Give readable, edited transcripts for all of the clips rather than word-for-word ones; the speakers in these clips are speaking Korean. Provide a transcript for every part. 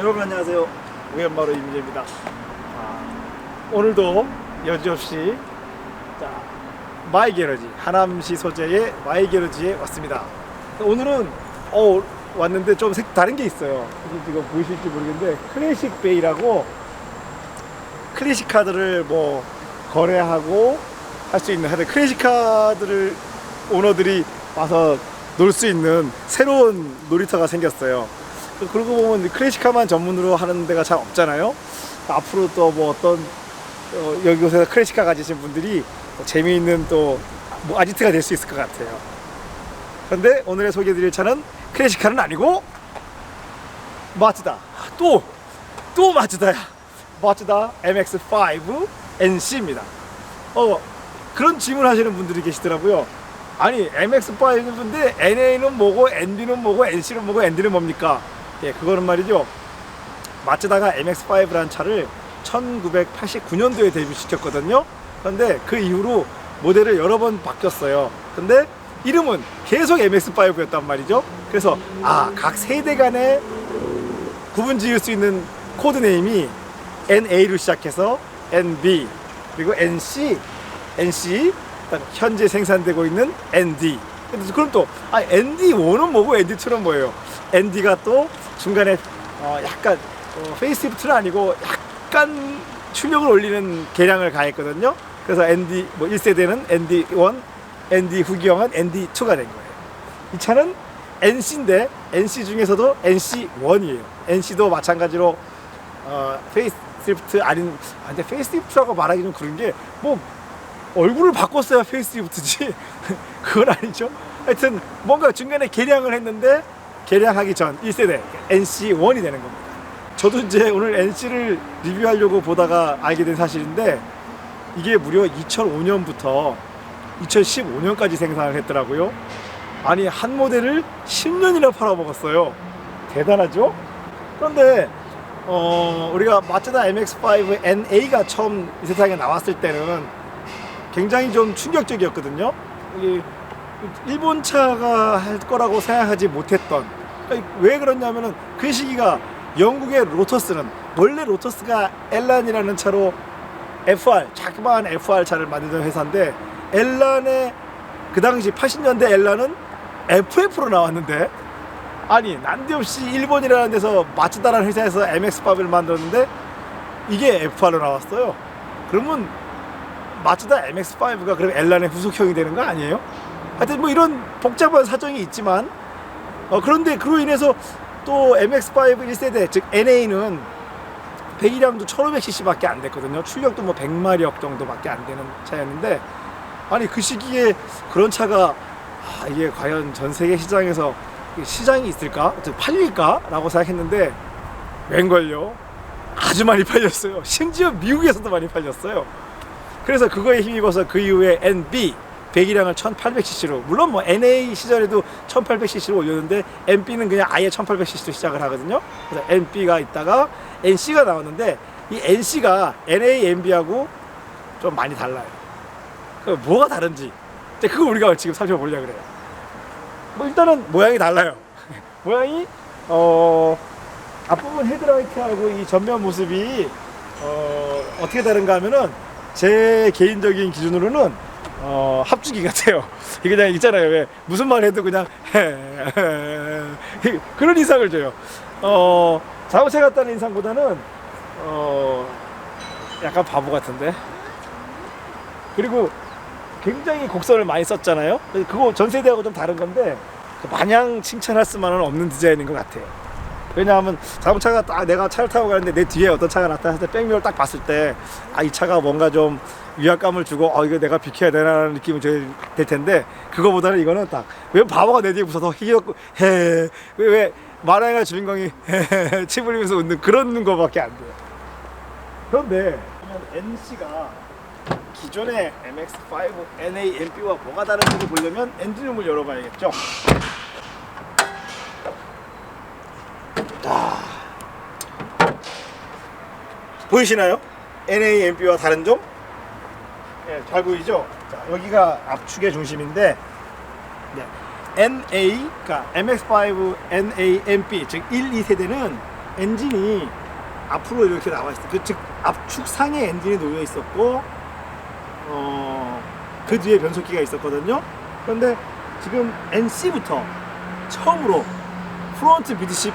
여러분 안녕하세요. 우연바로 이민재입니다. 오늘도 여지없이 마이게러지, 하남시 소재의 마이게러지에 왔습니다. 오늘은 왔는데 좀 다른 게 있어요. 지금 보이실지 모르겠는데 클래식 베이라고 클래식 카드를 뭐 거래하고 할 수 있는, 하여튼 클래식 카드를 오너들이 와서 놀 수 있는 새로운 놀이터가 생겼어요. 그러고 보면 클래식카만 전문으로 하는 데가 잘 없잖아요. 앞으로 또 뭐 어떤 여기서 클래식카 가지신 분들이 재미있는 또 뭐 아지트가 될 수 있을 것 같아요. 그런데 오늘의 소개해드릴 차는 클래식카는 아니고 마츠다. 또 마츠다야. 마츠다 MX-5 NC입니다. 그런 질문 하시는 분들이 계시더라고요. 아니 MX-5인데 NA는 뭐고 NB는 뭐고 NC는 뭐고 ND는 뭡니까? 예, 그거는 말이죠, 마츠다가 MX-5라는 차를 1989년도에 데뷔시켰거든요. 그런데 그 이후로 모델을 여러 번 바뀌었어요. 근데 이름은 계속 MX-5였단 말이죠. 그래서 각 세대 간의 구분 지을 수 있는 코드네임이 NA로 시작해서 NB, 그리고 NC, 현재 생산되고 있는 ND. 그럼 또 ND1은 뭐고 ND2는 뭐예요? ND가 또 중간에 약간 페이스리프트는 아니고 약간 출력을 올리는 개량을 가했거든요. 그래서 ND 1세대는 ND1, ND 후기형은 ND2가 된 거예요. 이 차는 NC인데 NC 중에서도 NC1이에요. NC도 마찬가지로 페이스리프트 근데 페이스리프트라고 말하기 좀 그런 게 뭐 얼굴을 바꿨어야 페이스리프트지 그건 아니죠. 하여튼 뭔가 중간에 개량을 했는데 개량하기 전 1세대 NC1이 되는 겁니다. 저도 이제 오늘 NC를 리뷰하려고 보다가 알게 된 사실인데 이게 무려 2005년부터 2015년까지 생산을 했더라고요. 아니 한 모델을 10년이나 팔아먹었어요. 대단하죠? 그런데 우리가 마츠다 MX-5 NA가 처음 이 세상에 나왔을 때는 굉장히 좀 충격적이었거든요. 일본 차가 할 거라고 생각하지 못했던. 왜 그러냐면은 그 시기가 영국의 로터스는, 원래 로터스가 엘란이라는 차로 FR, 자그마한 FR 차를 만드는 회사인데, 엘란의 그 당시 80년대 엘란은 FF로 나왔는데, 아니 난데없이 일본이라는 데서 마츠다라는 회사에서 MX-5를 만들었는데 이게 FR로 나왔어요. 그러면 마츠다 MX-5가 그럼 엘란의 후속형이 되는 거 아니에요? 하여튼 뭐 이런 복잡한 사정이 있지만 그런데 그로 인해서 또 MX-5 1세대 즉 NA는 배기량도 1500cc 밖에 안 됐거든요. 출력도 뭐 100마력 정도밖에 안 되는 차였는데, 아니 그 시기에 그런 차가 이게 과연 전 세계 시장에서 시장이 있을까? 팔릴까? 라고 생각했는데 웬걸요? 아주 많이 팔렸어요. 심지어 미국에서도 많이 팔렸어요. 그래서 그거에 힘입어서 그 이후에 NB 배기량을 1800cc로, 물론 뭐 NA 시절에도 1800cc로 올렸는데 NB는 그냥 아예 1800cc로 시작을 하거든요. 그래서 NB가 있다가 NC가 나왔는데 이 NC가 NA, NB하고 좀 많이 달라요. 뭐가 다른지 그거 우리가 지금 살펴보려고 그래요. 뭐 일단은 모양이 달라요. 모양이 앞부분 헤드라이트하고 이 전면 모습이 어떻게 다른가 하면은 제 개인적인 기준으로는 합주기 같아요. 이게 그냥 있잖아요. 왜 무슨 말 해도 그냥 그런 인상을 줘요. 자동차 같다는 인상보다는 약간 바보 같은데. 그리고 굉장히 곡선을 많이 썼잖아요. 그거 전 세대하고 좀 다른 건데 마냥 칭찬할 수만은 없는 디자인인 것 같아요. 왜냐하면 자동차가 딱 내가 차를 타고 가는데 내 뒤에 어떤 차가 나타났을 때 백미러를 딱 봤을 때 이 차가 뭔가 좀 위압감을 주고 이거 내가 비켜야 되나라는 느낌이 될 텐데, 그거보다는 이거는 딱 왜 바보가 내 뒤에 붙어서 희귀었고 왜 마라이가 주인공이 침 흘리면서 웃는 그런 거밖에 안 돼요. 그런데 NC가 기존의 MX-5 NA NB와 뭐가 다른지 보려면 엔진룸을 열어봐야겠죠. 보이시나요? NA NB와 다른 점? 예, 잘 보이죠? 자, 여기가 압축의 중심인데, NA, 그러니까 MX-5 NA NB 즉 1, 2세대는 엔진이 앞으로 이렇게 나와 있어요. 즉 압축상에 엔진이 놓여 있었고 그 뒤에 변속기가 있었거든요. 그런데 지금 NC부터 처음으로 프론트 미드십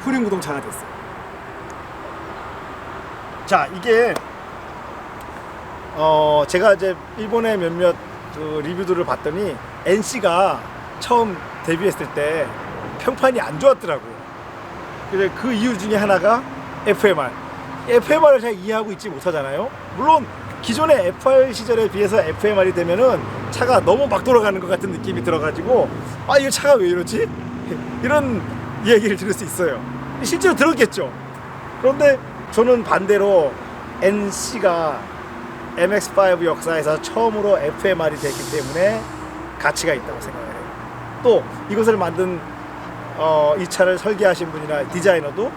후륜 구동차가 됐어요. 자, 이게 제가 이제 일본의 몇몇 그 리뷰들을 봤더니 NC가 처음 데뷔했을 때 평판이 안 좋았더라고요. 그래서 그 이유 중에 하나가 FMR. FMR을 잘 이해하고 있지 못하잖아요. 물론 기존의 FR 시절에 비해서 FMR이 되면은 차가 너무 막 돌아가는 것 같은 느낌이 들어가지고 아, 이거 차가 왜 이러지? 이런 얘기를 들을 수 있어요. 실제로 들었겠죠. 그런데 저는 반대로 NC가 MX5 역사에서 처음으로 FMR이 됐기 때문에 가치가 있다고 생각해요. 또 이것을 만든 이 차를 설계하신 분이나 디자이너도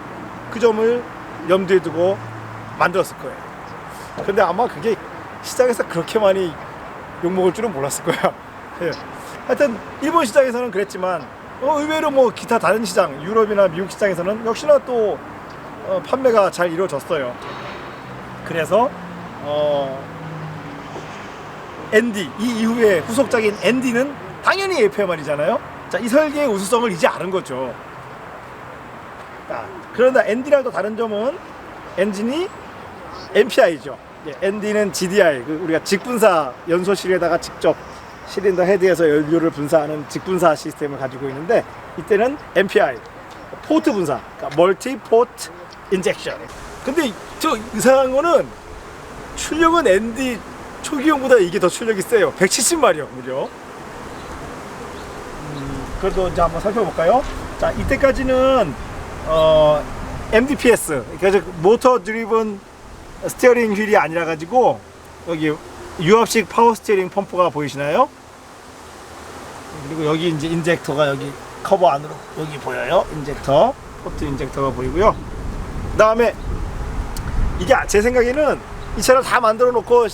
그 점을 염두에 두고 만들었을 거예요. 근데 아마 그게 시장에서 그렇게 많이 욕먹을 줄은 몰랐을 거야. 하여튼 일본 시장에서는 그랬지만 의외로 뭐 기타 다른 시장, 유럽이나 미국 시장에서는 역시나 또 판매가 잘 이루어졌어요. 그래서 ND, 이 이후에 후속작인 ND는 당연히 FMR이잖아요. 자, 이 설계의 우수성을 이제 아는 거죠. 자, 그런데 ND랑 또 다른 점은 엔진이 MPI죠. ND는 GDI, 우리가 직분사 연소실에다가 직접 실린더 헤드에서 연료를 분사하는 직분사 시스템을 가지고 있는데, 이때는 MPI, 포트 분사, 그러니까 멀티 포트 인젝션. 근데 저 이상한 거는 출력은 ND 초기형보다 이게 더 출력이 세요. 170마력 무려. 그래도 이제 한번 살펴볼까요? 자, 이때까지는 MDPS, 그러니까 모터 드리븐 스티어링 휠이 아니라 가지고 여기 유압식 파워 스티어링 펌프가 보이시나요? 그리고 여기 이제 인젝터가 여기 커버 안으로 여기 보여요. 인젝터, 포트 인젝터가 보이고요. 그 다음에 이게 제 생각에는 이 차를 다 만들어 놓고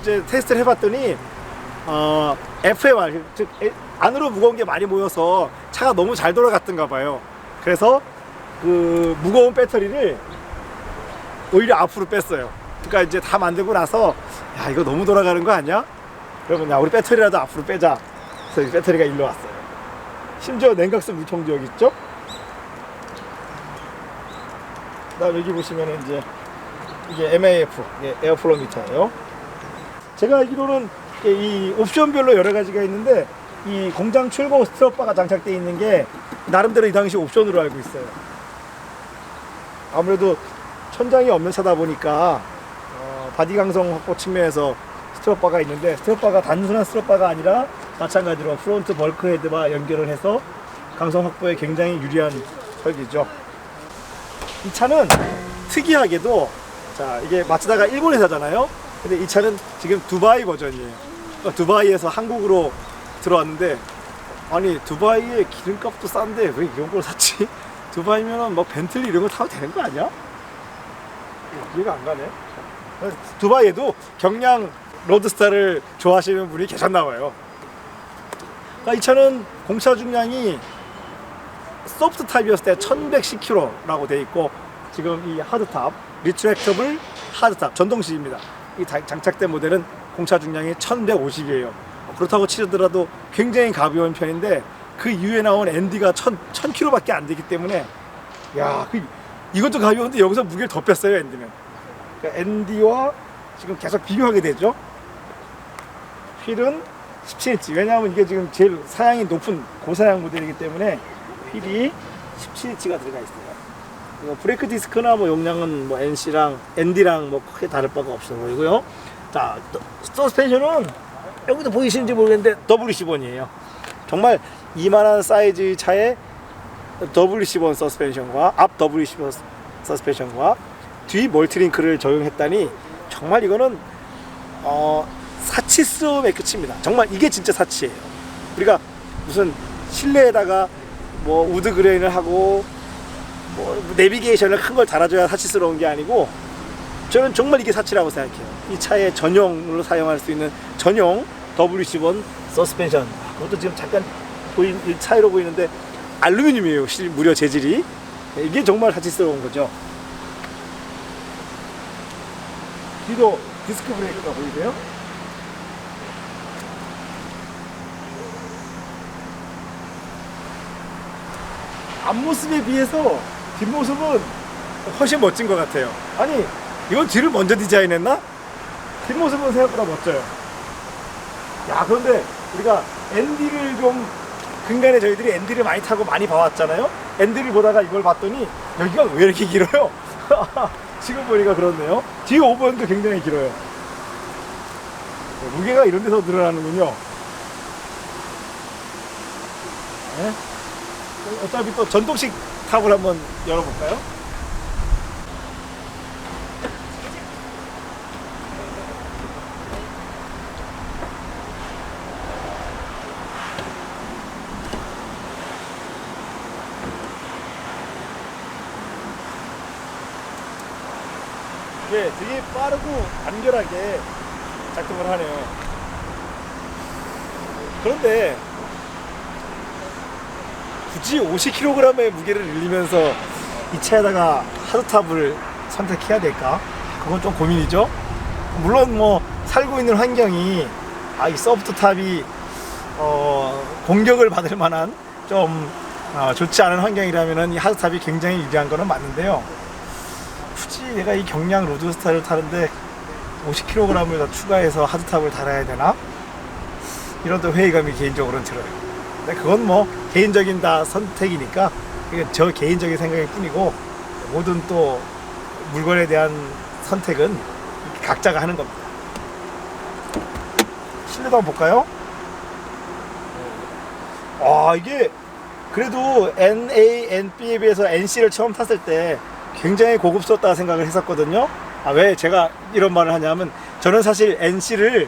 이제 테스트를 해봤더니 FMR, 즉 안으로 무거운 게 많이 모여서 차가 너무 잘 돌아갔던가 봐요. 그래서 그 무거운 배터리를 오히려 앞으로 뺐어요. 그러니까 이제 다 만들고 나서 야, 이거 너무 돌아가는 거 아니야? 그러면 야, 우리 배터리라도 앞으로 빼자. 그래서 이 배터리가 일로 왔어요. 심지어 냉각수 물통도 여기 있죠? 그다음 여기 보시면은 이제 이게 MAF, 에어플로 미터예요. 제가 알기로는 이 옵션별로 여러 가지가 있는데 이 공장 출고 스트럿바가 장착되어 있는 게 나름대로 이 당시 옵션으로 알고 있어요. 아무래도 천장이 없는 차다 보니까 바디 강성 확보 측면에서 스트럿바가 있는데, 스트럿바가 단순한 스트럿바가 아니라 마찬가지로 프론트 벌크헤드와 연결을 해서 강성 확보에 굉장히 유리한 설계죠. 이 차는 특이하게도, 자, 이게 마츠다가 일본 회사잖아요. 근데 이 차는 지금 두바이 버전이에요. 그러니까 두바이에서 한국으로 들어왔는데, 아니 두바이의 기름값도 싼데 왜 이런 걸 샀지? 두바이면은 뭐 벤틀리 이런 거 타도 되는 거 아니야? 이해가 안 가네. 두바이에도 경량 로드스타를 좋아하시는 분이 계셨나 봐요. 그러니까 이 차는 공차 중량이 소프트 타입이었을 때 1110kg라고 돼 있고, 지금 이 하드탑, 리트랙터블 하드탑 전동식입니다. 이 장착된 모델은 공차 중량이 1150이에요. 그렇다고 치더라도 굉장히 가벼운 편인데, 그 이후에 나온 ND가 1000kg밖에 안 되기 때문에, 야, 이것도 가벼운데 여기서 무게를 더 뺐어요, ND는. 그러니까 ND와 지금 계속 비교하게 되죠. 휠은 17인치. 왜냐하면 이게 지금 제일 사양이 높은 고사양 모델이기 때문에 휠이 17인치가 들어가 있어요. 브레이크 디스크나 뭐 용량은 뭐 ND랑 뭐 크게 다를 바가 없어 보이고요. 자, 서스펜션은 여기도 보이시는지 모르겠는데 W10원이에요. 정말 이만한 사이즈 차에 W10원 서스펜션과 앞 W10원 서스펜션과 뒤 멀티링크를 적용했다니, 정말 이거는 사치스러움의 끝입니다. 정말 이게 진짜 사치예요. 우리가 무슨 실내에다가 뭐 우드 그레인을 하고 뭐 내비게이션을 큰 걸 달아줘야 사치스러운 게 아니고, 저는 정말 이게 사치라고 생각해요. 이 차의 전용으로 사용할 수 있는 전용 W10원 서스펜션, 그것도 지금 잠깐 차이로 보이는데 알루미늄이에요. 무려 재질이. 이게 정말 사치스러운 거죠. 뒤도 디스크 브레이크가 보이세요? 앞모습에 비해서 뒷모습은 훨씬 멋진 것 같아요. 아니, 이건 뒤를 먼저 디자인했나? 뒷모습은 생각보다 멋져요. 야, 그런데 우리가 ND를 좀, 근간에 저희들이 ND를 많이 타고 많이 봐왔잖아요. ND를 보다가 이걸 봤더니 여기가 왜 이렇게 길어요? 지금 보니까 그렇네요. 뒤에 오버핸도 굉장히 길어요. 무게가 이런 데서 늘어나는군요. 네? 어차피 또 전동식 탑을 한번 열어볼까요? 예, 되게 빠르고 간결하게 작동을 하네요. 그런데 굳이 50kg의 무게를 늘리면서 이 차에다가 하드탑을 선택해야 될까? 그건 좀 고민이죠. 물론 뭐 살고 있는 환경이 이 소프트탑이 공격을 받을 만한 좀 좋지 않은 환경이라면 이 하드탑이 굉장히 유리한 거는 맞는데요. 굳이 내가 이 경량 로드스타를 타는데 50kg을 더 추가해서 하드탑을 달아야 되나? 이런 또 회의감이 개인적으로는 들어요. 근데 그건 뭐 개인적인 다 선택이니까 이게 저 개인적인 생각일 뿐이고, 모든 또 물건에 대한 선택은 각자가 하는 겁니다. 실내도 한번 볼까요? 이게 그래도 NA&B에 비해서 NC를 처음 탔을 때 굉장히 고급스럽다 생각을 했었거든요. 왜 제가 이런 말을 하냐면, 저는 사실 NC를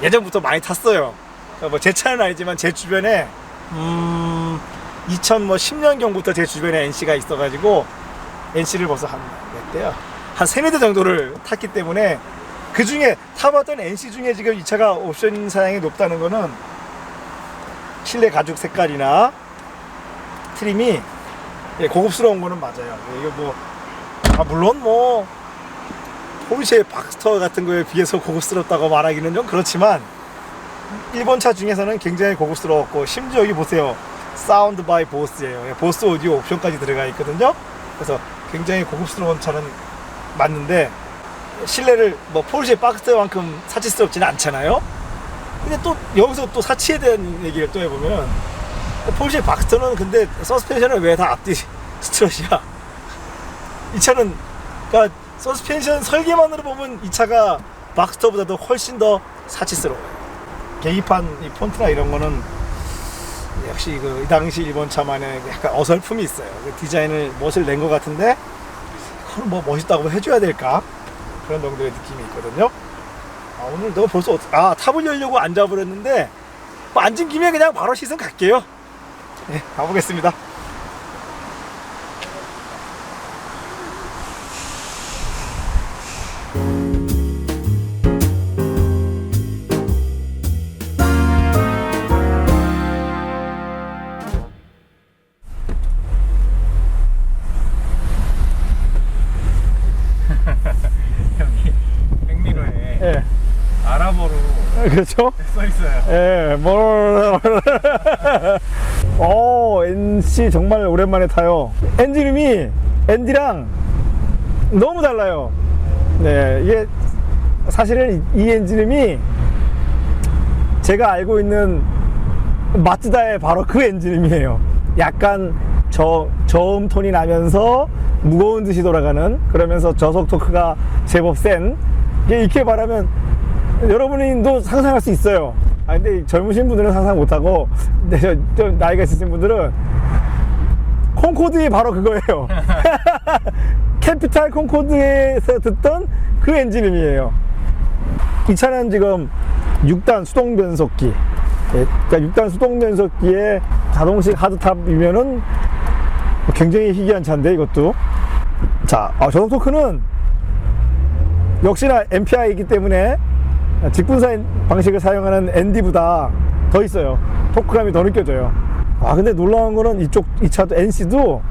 예전부터 많이 탔어요. 뭐 제 차는 아니지만 제 주변에 2010년경부터 제 주변에 NC가 있어가지고 NC를 벌써 한 몇 대야? 한 3-4대 정도를 탔기 때문에, 그 중에 타봤던 NC 중에 지금 이 차가 옵션 사양이 높다는 거는 실내 가죽 색깔이나 트림이 고급스러운 거는 맞아요. 이게 뭐 물론 뭐 포르쉐 박스터 같은 거에 비해서 고급스럽다고 말하기는 좀 그렇지만, 일본 차 중에서는 굉장히 고급스러웠고, 심지어 여기 보세요. 사운드 바이 보스예요. 보스 오디오 옵션까지 들어가 있거든요. 그래서 굉장히 고급스러운 차는 맞는데, 실내를 뭐 포르쉐 박스터만큼 사치스럽지는 않잖아요. 근데 또 여기서 또 사치에 대한 얘기를 또 해보면, 포르쉐 박스터는 근데 서스펜션을 왜 다 앞뒤 스트럿이야? 이 차는 그러니까 서스펜션 설계만으로 보면 이 차가 박스터보다도 훨씬 더 사치스러워요. 계기판 이 폰트나 이런 거는 역시 이 당시 일본 차만의 약간 어설픔이 있어요. 디자인을 멋을 낸 것 같은데, 그걸 뭐 멋있다고 해줘야 될까? 그런 정도의 느낌이 있거든요. 오늘 내가 벌써 탑을 열려고 앉아버렸는데, 뭐 앉은 김에 그냥 바로 시승 갈게요. 네, 가보겠습니다. 여기 백미러에 예. 아랍어로 그렇죠? 써 있어요. 예, NC 정말 오랜만에 타요. 엔진음이 ND랑 너무 달라요. 네, 이게 사실은 이 엔진음이 제가 알고 있는 마츠다의 바로 그 엔진음이에요. 약간 저음 톤이 나면서 무거운 듯이 돌아가는, 그러면서 저속 토크가 제법 센, 이게 이렇게 말하면 여러분도 상상할 수 있어요. 근데 젊으신 분들은 상상 못하고, 근데 좀 나이가 있으신 분들은 콩코드이 바로 그거예요. 캐피탈 콩코드에서 듣던 그 엔진음이에요. 이 차는 지금 6단 수동 변속기, 그러니까 6단 수동 변속기에 자동식 하드탑이면은 굉장히 희귀한 차인데, 이것도. 자, 저속 토크는 역시나 MPI이기 때문에 직분사 방식을 사용하는 ND보다 더 있어요. 토크감이 더 느껴져요. 근데 놀라운 거는 이 차도 NC도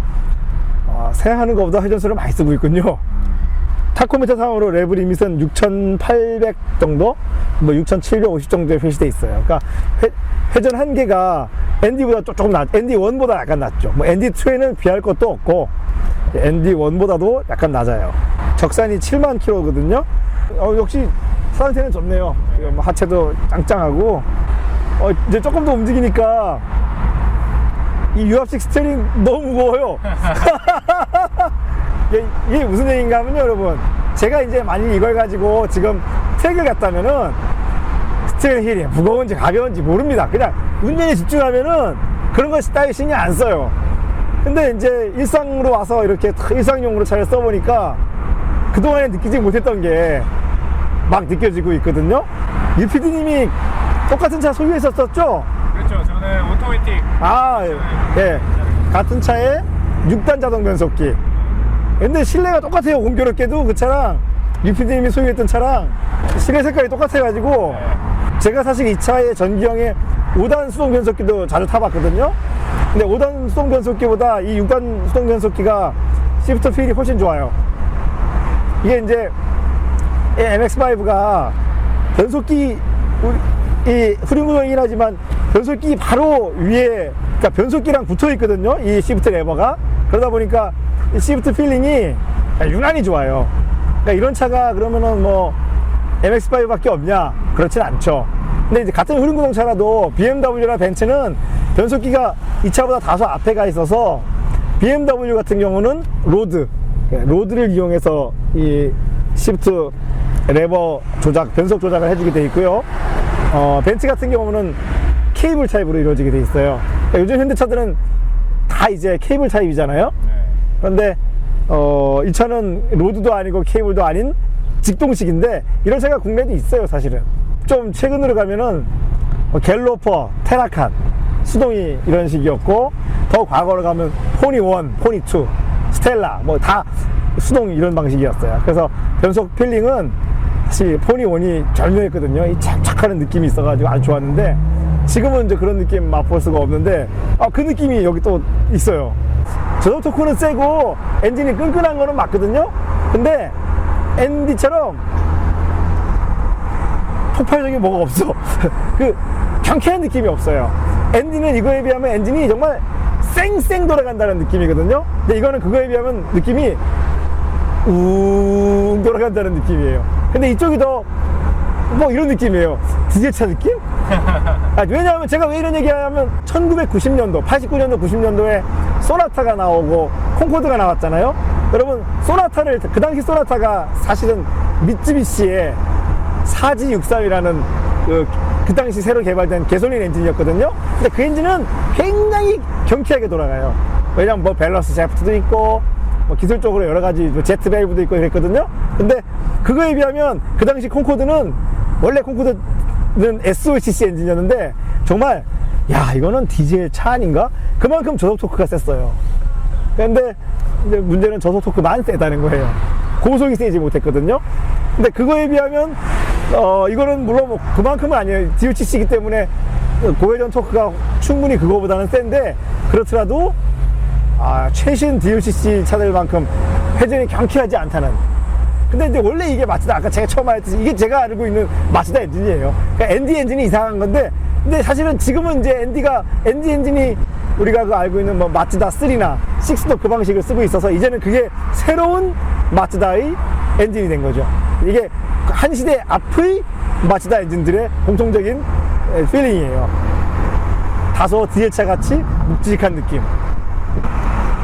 생각하는 것보다 회전수를 많이 쓰고 있군요. 타코미터 상으로 레브 리밋은 6,800 정도, 뭐 6,750 정도에 표시되어 있어요. 그러니까 회전 한계가 ND1보다 조금 ND1보다 약간 낮죠. 뭐 ND2에는 비할 것도 없고 ND1보다도 약간 낮아요. 적산이 7만 킬로거든요. 역시 상태는 좋네요. 뭐 하체도 짱짱하고 이제 조금 더 움직이니까 이 유압식 스티어링 너무 무거워요. 이게 무슨 얘기인가 하면요, 여러분. 제가 이제 만일 이걸 가지고 지금 트랙을 갔다면은 스티어링 힐이 무거운지 가벼운지 모릅니다. 그냥 운전에 집중하면은 그런 것이 따위 신경 안 써요. 근데 이제 일상으로 와서 이렇게 일상용으로 차를 써보니까 그동안에 느끼지 못했던 게 막 느껴지고 있거든요. 유피디님이 똑같은 차 소유했었었죠? 그렇죠. 저는 오토매틱. 예. 같은 차에 6단 자동 변속기. 근데 실내가 똑같아요. 공교롭게도 그 차랑 유피디님이 소유했던 차랑 실내 색깔이 똑같아가지고 제가 사실 이 차의 전기형의 5단 수동 변속기도 자주 타봤거든요. 근데 5단 수동 변속기보다 이 6단 수동 변속기가 시프트 필이 훨씬 좋아요. 이게 이제 MX5가 변속기 이 후륜구동이긴 하지만 변속기 바로 위에, 그러니까 변속기랑 붙어 있거든요. 이 시프트 레버가. 그러다 보니까 이 시프트 필링이 유난히 좋아요. 그러니까 이런 차가 그러면은 뭐 MX5 밖에 없냐? 그렇진 않죠. 근데 이제 같은 후륜구동차라도 BMW나 벤츠는 변속기가 이 차보다 다소 앞에 가 있어서 BMW 같은 경우는 로드를 이용해서 이 시프트 레버 조작, 변속 조작을 해주게 돼 있고요. 벤츠 같은 경우는 케이블 타입으로 이루어지게 돼 있어요. 그러니까 요즘 현대차들은 다 이제 케이블 타입이잖아요. 그런데 이 차는 로드도 아니고 케이블도 아닌 직동식인데 이런 차가 국내에도 있어요, 사실은. 좀 최근으로 가면은 갤로퍼, 테라칸, 수동이 이런 식이었고, 더 과거로 가면 포니 1, 포니 2, 스텔라 뭐 다 수동 이런 방식이었어요. 그래서 변속 필링은 사실 포니 1이 절묘했거든요. 이 착착하는 느낌이 있어가지고 아주 좋았는데, 지금은 이제 그런 느낌 맛볼 수가 없는데 그 느낌이 여기 또 있어요. 저속 토크는 세고 엔진이 끈끈한 거는 맞거든요. 근데 ND처럼 폭발적인 뭐가 없어. 그 경쾌한 느낌이 없어요. ND는 이거에 비하면 엔진이 정말 쌩쌩 돌아간다는 느낌이거든요. 근데 이거는 그거에 비하면 느낌이 웅 돌아간다는 느낌이에요. 근데 이쪽이 더 뭐 이런 느낌이에요. 디젤차 느낌? 왜냐하면 제가 왜 이런 얘기하냐면 1990년도, 89년도, 90년도에 소나타가 나오고 콩코드가 나왔잖아요. 여러분, 소나타를, 그 당시 소나타가 사실은 미쯔비시의 4G63이라는 그 당시 새로 개발된 개솔린 엔진이었거든요. 근데 그 엔진은 굉장히 경쾌하게 돌아가요. 왜냐면 뭐 밸런스 샤프트도 있고 뭐 기술적으로 여러 가지 뭐 제트 밸브도 있고 그랬거든요. 근데 그거에 비하면 그 당시 콩코드는, 원래 콩코드는 SOCC 엔진이었는데 정말 야, 이거는 디젤 차 아닌가? 그만큼 저속 토크가 셌어요. 근데 이제 문제는 저속 토크만 세다는 거예요. 고속이 세지 못했거든요. 근데 그거에 비하면 이거는 물론 뭐 그만큼은 아니에요. DOCC이기 때문에 고회전 토크가 충분히 그거보다는 센데, 그렇더라도 최신 DOCC 차들만큼 회전이 경쾌하지 않다는. 근데 이제 원래 이게 마츠다, 아까 제가 처음 말했듯이 이게 제가 알고 있는 마츠다 엔진이에요. 그러니까 ND 엔진이 이상한 건데, 근데 사실은 지금은 이제 ND 엔진이 우리가 그 알고 있는 뭐 마츠다 3나 6도 그 방식을 쓰고 있어서 이제는 그게 새로운 마츠다의 엔진이 된 거죠. 이게 한 시대 앞의 마츠다 엔진들의 공통적인 필링이에요. 다소 디젤차 같이 묵직한 느낌.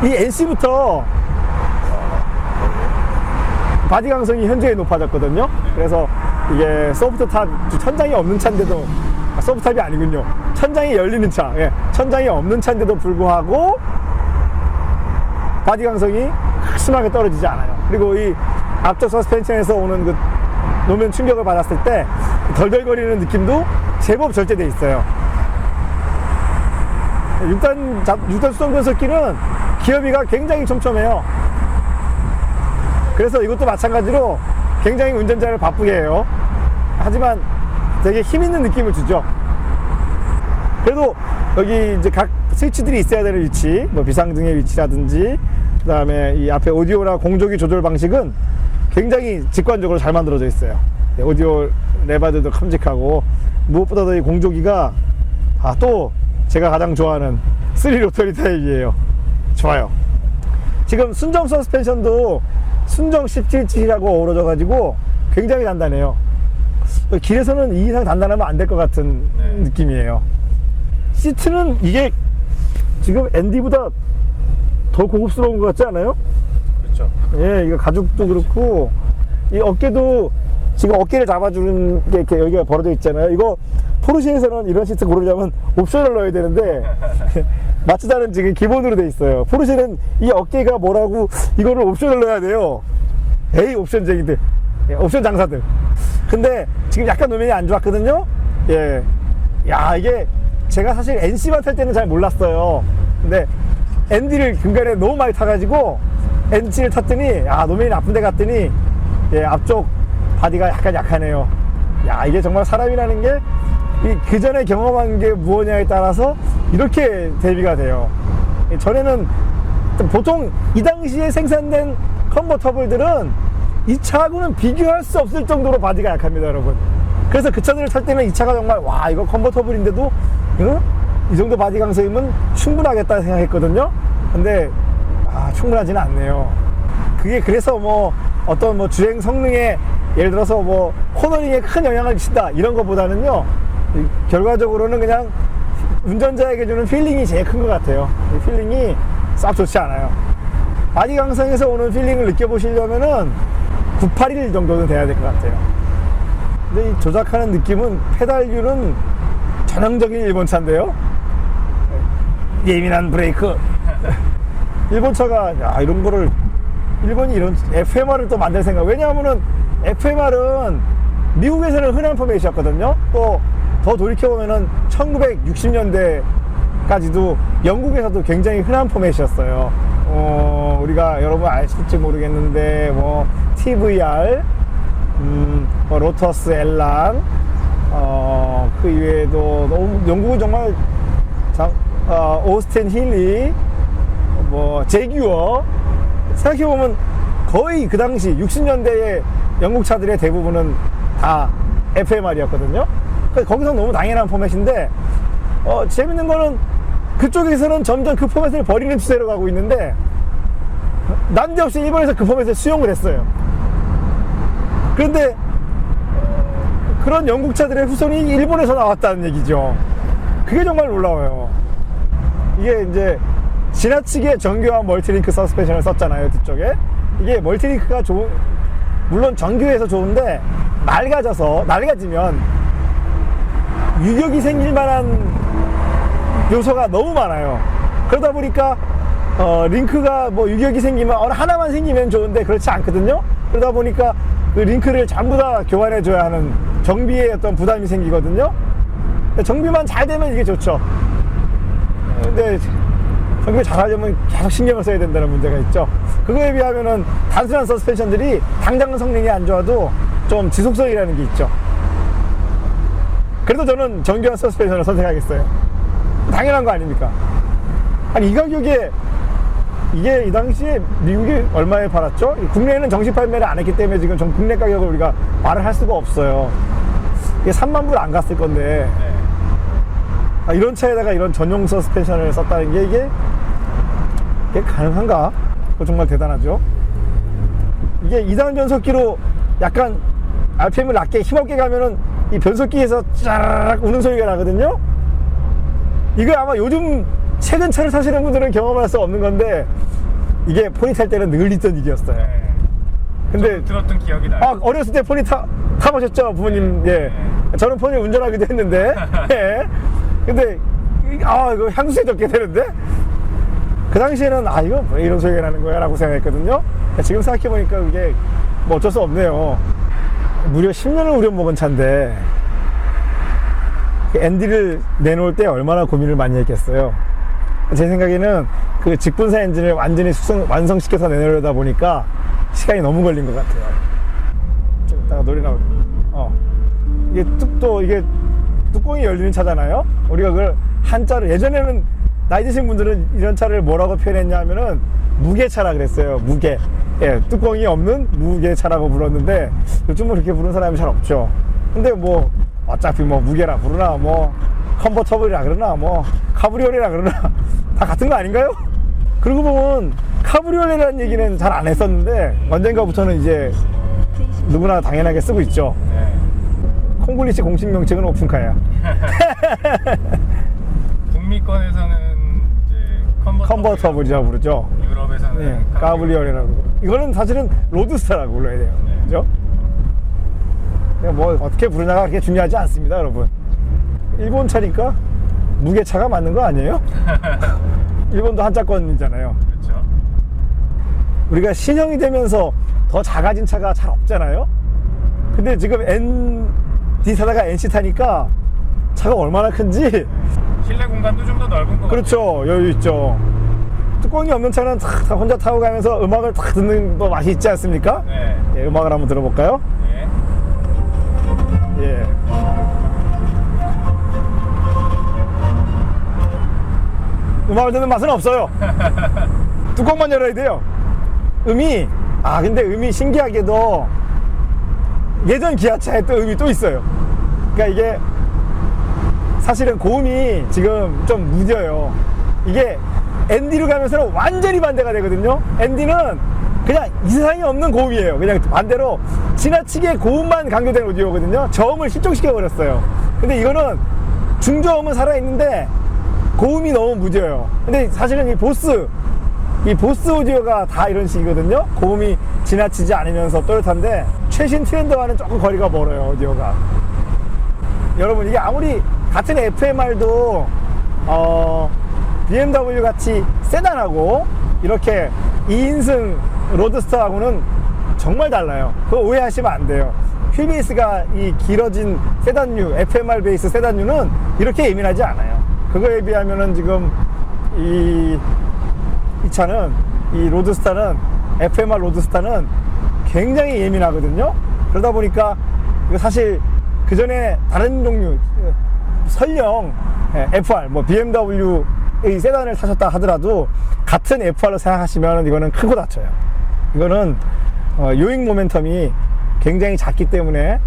이 NC부터 바디 강성이 현저히 높아졌거든요. 그래서 이게 소프트탑, 천장이 없는 차인데도, 소프트탑이 아니군요. 천장이 열리는 차, 천장이 없는 차인데도 불구하고 바디 강성이 심하게 떨어지지 않아요. 그리고 이 앞쪽 서스펜션에서 오는 그 노면 충격을 받았을 때 덜덜거리는 느낌도 제법 절제돼 있어요. 6단 수동 변속기는 기어비가 굉장히 촘촘해요. 그래서 이것도 마찬가지로 굉장히 운전자를 바쁘게 해요. 하지만 되게 힘있는 느낌을 주죠. 그래도 여기 이제 각 스위치들이 있어야 되는 위치, 뭐 비상등의 위치라든지, 그 다음에 이 앞에 오디오나 공조기 조절 방식은 굉장히 직관적으로 잘 만들어져 있어요. 오디오 레바드도 큼직하고, 무엇보다도 이 공조기가 또 제가 가장 좋아하는 3 로터리 타입이에요. 좋아요. 지금 순정 서스펜션도 순정 17G라고 어우러져 가지고 굉장히 단단해요. 길에서는 이 이상 단단하면 안 될 것 같은 느낌이에요. 시트는 이게 지금 ND보다 더 고급스러운 것 같지 않아요? 그렇죠. 예, 이거 가죽도 그렇고, 이 어깨도 지금 어깨를 잡아주는 게 이렇게 여기가 벌어져 있잖아요. 이거 포르쉐에서는 이런 시트 고르려면 옵션을 넣어야 되는데 마츠다는 지금 기본으로 돼 있어요. 포르쉐는 이 어깨가 뭐라고 이거를 옵션을 넣어야 돼요. 에이, 옵션쟁이들, 옵션 장사들. 근데 지금 약간 노면이 안 좋았거든요. 예, 야, 이게 제가 사실 NC만 탈 때는 잘 몰랐어요. 근데 ND를 중간에 너무 많이 타가지고 NC를 탔더니 노면이 나쁜 데 갔더니 앞쪽 바디가 약간 약하네요. 야, 이게 정말 사람이라는 게 그 전에 경험한 게 무엇냐에 따라서 이렇게 대비가 돼요. 전에는 보통 이 당시에 생산된 컨버터블들은 이 차하고는 비교할 수 없을 정도로 바디가 약합니다, 여러분. 그래서 그 차들을 탈 때는 이 차가 정말 이거 컨버터블인데도 이 정도 바디 강성이면 충분하겠다 생각했거든요. 근데 충분하지는 않네요. 그게 그래서 뭐 어떤 뭐 주행 성능에 예를 들어서 뭐 코너링에 큰 영향을 미친다 이런 것보다는요, 결과적으로는 그냥 운전자에게 주는 필링이 제일 큰 것 같아요. 이 필링이 썩 좋지 않아요. 바디 강성에서 오는 필링을 느껴보시려면은 981 정도는 돼야 될 것 같아요. 근데 이 조작하는 느낌은 페달류는 전형적인 일본 차인데요. 예민한 브레이크. 일본 차가 이런 거를, 일본이 이런 FMR을 또 만들 생각. 왜냐하면은 FMR은 미국에서는 흔한 포맷이었거든요. 또 더 돌이켜보면은 1960년대까지도 영국에서도 굉장히 흔한 포맷이었어요. 우리가 여러분 아실지 모르겠는데 뭐 TVR, 뭐 로터스 엘랑, 그 이외에도 영국은 정말 오스틴 힐리, 뭐 제규어, 생각해보면 거의 그 당시 60년대의 영국 차들의 대부분은 다 FMR이었거든요. 거기서 너무 당연한 포맷인데, 재밌는 거는 그쪽에서는 점점 그 포맷을 버리는 추세로 가고 있는데, 난데없이 일본에서 그 포맷을 수용을 했어요. 그런데 그런 영국 차들의 후손이 일본에서 나왔다는 얘기죠. 그게 정말 놀라워요. 이게 이제 지나치게 정교한 멀티링크 서스펜션을 썼잖아요, 뒤쪽에. 이게 멀티링크가 물론 정교해서 좋은데, 낡아지면 유격이 생길 만한 요소가 너무 많아요. 그러다 보니까 링크가 뭐 유격이 생기면 어느 하나만 생기면 좋은데 그렇지 않거든요. 그러다 보니까 그 링크를 전부 다 교환해 줘야 하는 정비에 어떤 부담이 생기거든요. 정비만 잘 되면 이게 좋죠. 근데 정비 잘 하려면 계속 신경을 써야 된다는 문제가 있죠. 그거에 비하면은 단순한 서스펜션들이 당장 성능이 안 좋아도 좀 지속성이라는 게 있죠. 그래도 저는 정교한 서스펜션을 선택하겠어요. 당연한 거 아닙니까? 아니, 이 가격에 이게 이 당시에 미국에 얼마에 팔았죠? 국내에는 정식 판매를 안 했기 때문에 지금 국내 가격을 우리가 말을 할 수가 없어요. 이게 3만 불 안 갔을 건데, 이런 차에다가 이런 전용 서스펜션을 썼다는 게 이게 가능한가? 그거 정말 대단하죠. 이게 2단 변속기로 약간 RPM을 낮게 힘없게 가면은 이 변속기에서 짜라락 우는 소리가 나거든요. 이거 아마 요즘 최근 차를 타시는 분들은 경험할 수 없는 건데, 이게 포니 탈 때는 늘 있던 일이었어요. 근데 들었던 기억이 나요. 어렸을 때 포니 타보셨죠, 부모님? 예. 저는 포니 운전하기도 했는데, 예. 근데 이거 향수에 적게 되는데, 그 당시에는 이거 왜 이런 소리가 나는 거야 라고 생각했거든요. 지금 생각해보니까 그게 뭐 어쩔 수 없네요. 무려 10년을 우려먹은 차인데 ND를 내놓을 때 얼마나 고민을 많이 했겠어요. 제 생각에는 그 직분사 엔진을 완전히 완성시켜서 내놓으려다 보니까 시간이 너무 걸린 것 같아요. 좀 이따가 노래 나오고, 이게 뚜껑이 열리는 차잖아요. 우리가 그걸 한자로, 예전에는 나이 드신 분들은 이런 차를 뭐라고 표현했냐면은 무게차라 그랬어요. 무게. 예, 뚜껑이 없는 무게차라고 불렀는데 요즘은 그렇게 부르는 사람이 잘 없죠. 근데 뭐 어차피 뭐 무게라 부르나 뭐 컨버터블이라 그러나 뭐 카브리올레라 그러나 다 같은 거 아닌가요? 그러고 보면 카브리올레라는 얘기는 잘 안 했었는데 언젠가부터는 이제 누구나 당연하게 쓰고 있죠. 네. 콩글리시 공식 명칭은 오픈카야. 북미권에서는 이제 컨버터블이라고 부르죠. 유럽에서는 네, 카브리올레라고. 이거는 사실은 로드스타라고 불러야 돼요. 네. 그죠? 뭐 어떻게 부르냐가 그렇게 중요하지 않습니다, 여러분. 일본 차니까 무게차가 맞는 거 아니에요? 일본도 한자권이잖아요. 그렇죠. 우리가 신형이 되면서 더 작아진 차가 잘 없잖아요. 근데 지금 ND 타다가 NC 타니까 차가 얼마나 큰지. 실내 공간도 좀 더 넓은 거 그렇죠. 여유 있죠. 뚜껑이 없는 차는 다 혼자 타고 가면서 음악을 딱 듣는 거 맛이 있지 않습니까? 같아요. 네. 예, 음악을 한번 들어볼까요? 네. 예. 음악을 듣는 맛은 없어요. 뚜껑만 열어야 돼요. 근데 음이 신기하게도 예전 기아차에 또 음이 또 있어요. 그러니까 이게 사실은 고음이 지금 좀 무뎌요. 이게 ND로 가면서는 완전히 반대가 되거든요. ND는 그냥 이상이 없는 고음이에요. 그냥 반대로 지나치게 고음만 강조된 오디오거든요. 저음을 실종시켜 버렸어요. 근데 이거는 중저음은 살아있는데 고음이 너무 무뎌요. 근데 사실은 이 보스 오디오가 다 이런 식이거든요. 고음이 지나치지 않으면서 또렷한데 최신 트렌드와는 조금 거리가 멀어요, 오디오가. 여러분, 이게 아무리 같은 FMR도 BMW 같이 세단하고 이렇게 2인승 로드스터하고는 정말 달라요. 그거 오해하시면 안 돼요. 휠베이스가 이 길어진 세단류, FMR 베이스 세단류는 이렇게 예민하지 않아요. 그거에 비하면은 지금 이 차는, 이 로드스타는, FMR 로드스타는 굉장히 예민하거든요. 그러다 보니까 이거 사실 그 전에 다른 종류, 설령 FR, 뭐 BMW의 세단을 타셨다 하더라도 같은 FR로 생각하시면 이거는 크고 다쳐요. 이거는 요잉 모멘텀이 굉장히 작기 때문에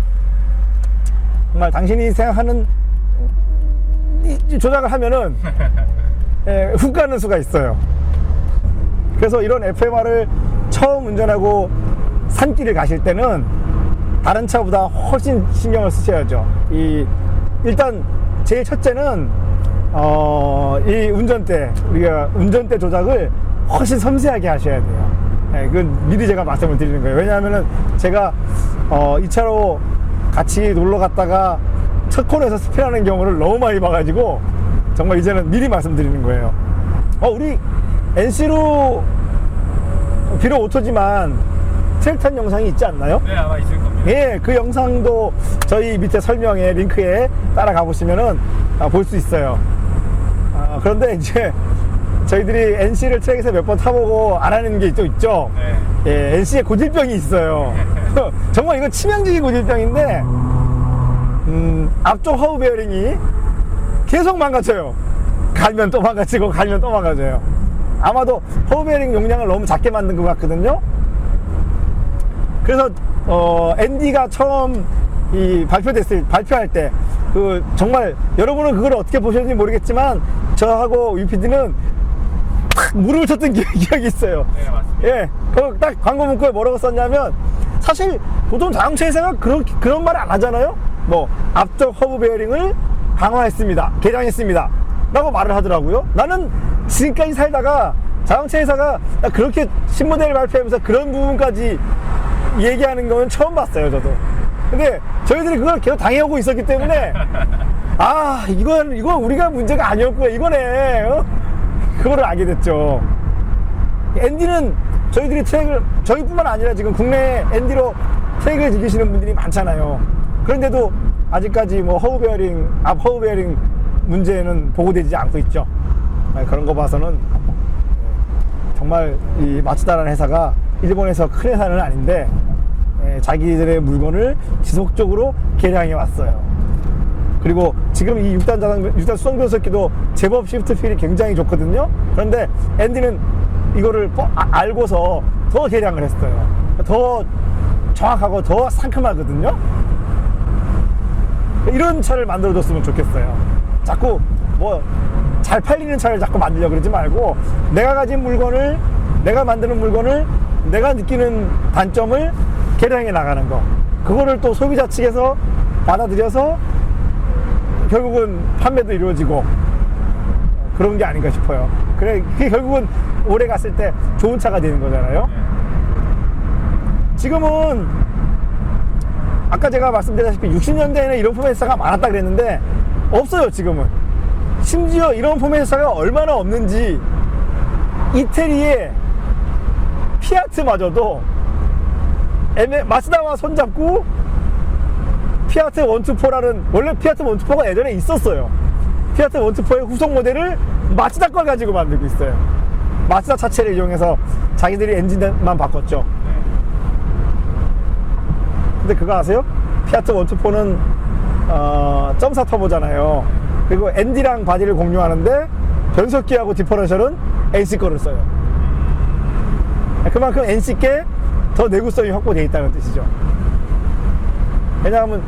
정말 당신이 생각하는 이 조작을 하면은 훅 가는 수가 있어요. 그래서 이런 FMR을 처음 운전하고 산길을 가실 때는 다른 차보다 훨씬 신경을 쓰셔야죠. 일단 제일 첫째는 이 운전대, 우리가 운전대 조작을 훨씬 섬세하게 하셔야 돼요. 네, 그건 미리 제가 말씀을 드리는 거예요. 왜냐하면은 제가 이 차로 같이 놀러 갔다가 첫 코너에서 스피드하는 경우를 너무 많이 봐가지고 정말 이제는 미리 말씀드리는 거예요. 우리 NC로 비록 오토지만 트랙 탄 영상이 있지 않나요? 네, 아마 있을 겁니다. 예, 그 영상도 저희 밑에 설명에 링크에 따라가 보시면은 볼 수 있어요. 그런데 이제 저희들이 NC를 트랙에서 몇 번 타보고 알아내는 게 또 있죠. 네. 예, NC에 고질병이 있어요. 정말 이거 치명적인 고질병인데 앞쪽 허브 베어링이 계속 망가져요. 갈면 또 망가지고 갈면 또 망가져요. 아마도 허브 베어링 용량을 너무 작게 만든 것 같거든요. 그래서 ND가 처음 발표할 때 정말 여러분은 그걸 어떻게 보셨는지 모르겠지만 저하고 UPD는 탁 물을 쳤던 기억이 있어요. 네, 맞습니다. 예, 딱 광고 문구에 뭐라고 썼냐면 사실 보통 자동차 회사가 그런 말 안 하잖아요. 뭐 앞쪽 허브 베어링을 강화했습니다, 개량했습니다 라고 말을 하더라고요. 나는 지금까지 살다가 자동차 회사가 그렇게 신모델을 발표하면서 그런 부분까지 얘기하는 건 처음 봤어요, 저도. 근데 저희들이 그걸 계속 당해오고 있었기 때문에 이건 우리가 문제가 아니었구나, 이거네. 그거를 알게 됐죠. ND는 저희들이 저희뿐만 아니라 지금 국내에 ND로 트랙을 즐기시는 분들이 많잖아요. 그런데도 아직까지 뭐 앞 허브 베어링 문제는 보고되지 않고 있죠. 그런 거 봐서는 정말 이 마츠다라는 회사가 일본에서 큰 회사는 아닌데 자기들의 물건을 지속적으로 개량해 왔어요. 그리고 지금 이 6단 수동 변속기도 제법 시프트 필이 굉장히 좋거든요. 그런데 엔디는 이거를 알고서 더 개량을 했어요. 더 정확하고 더 상큼하거든요. 이런 차를 만들어줬으면 좋겠어요. 자꾸 뭐 잘 팔리는 차를 자꾸 만들려고 그러지 말고 내가 가진 물건을, 내가 만드는 물건을 내가 느끼는 단점을 개량해 나가는 거, 그거를 또 소비자 측에서 받아들여서 결국은 판매도 이루어지고 그런 게 아닌가 싶어요. 그래, 그게 결국은 오래 갔을 때 좋은 차가 되는 거잖아요. 지금은 아까 제가 말씀드렸다시피 60년대에는 이런 포맷사가 많았다 그랬는데 없어요. 지금은 심지어 이런 포맷사가 얼마나 없는지 이태리에 피아트마저도 마츠다와 손잡고 피아트 124라는, 원래 피아트 124가 예전에 있었어요. 피아트 124의 후속 모델을 마츠다 걸 가지고 만들고 있어요. 마츠다 차체를 이용해서 자기들이 엔진만 바꿨죠. 근데 그거 아세요? 피아트 124는 점사 터보잖아요. 그리고 엔디랑 바디를 공유하는데 변속기하고 디퍼런셜은 NC 거를 써요. 그만큼 NC께 더 내구성이 확보되어 있다는 뜻이죠. 왜냐하면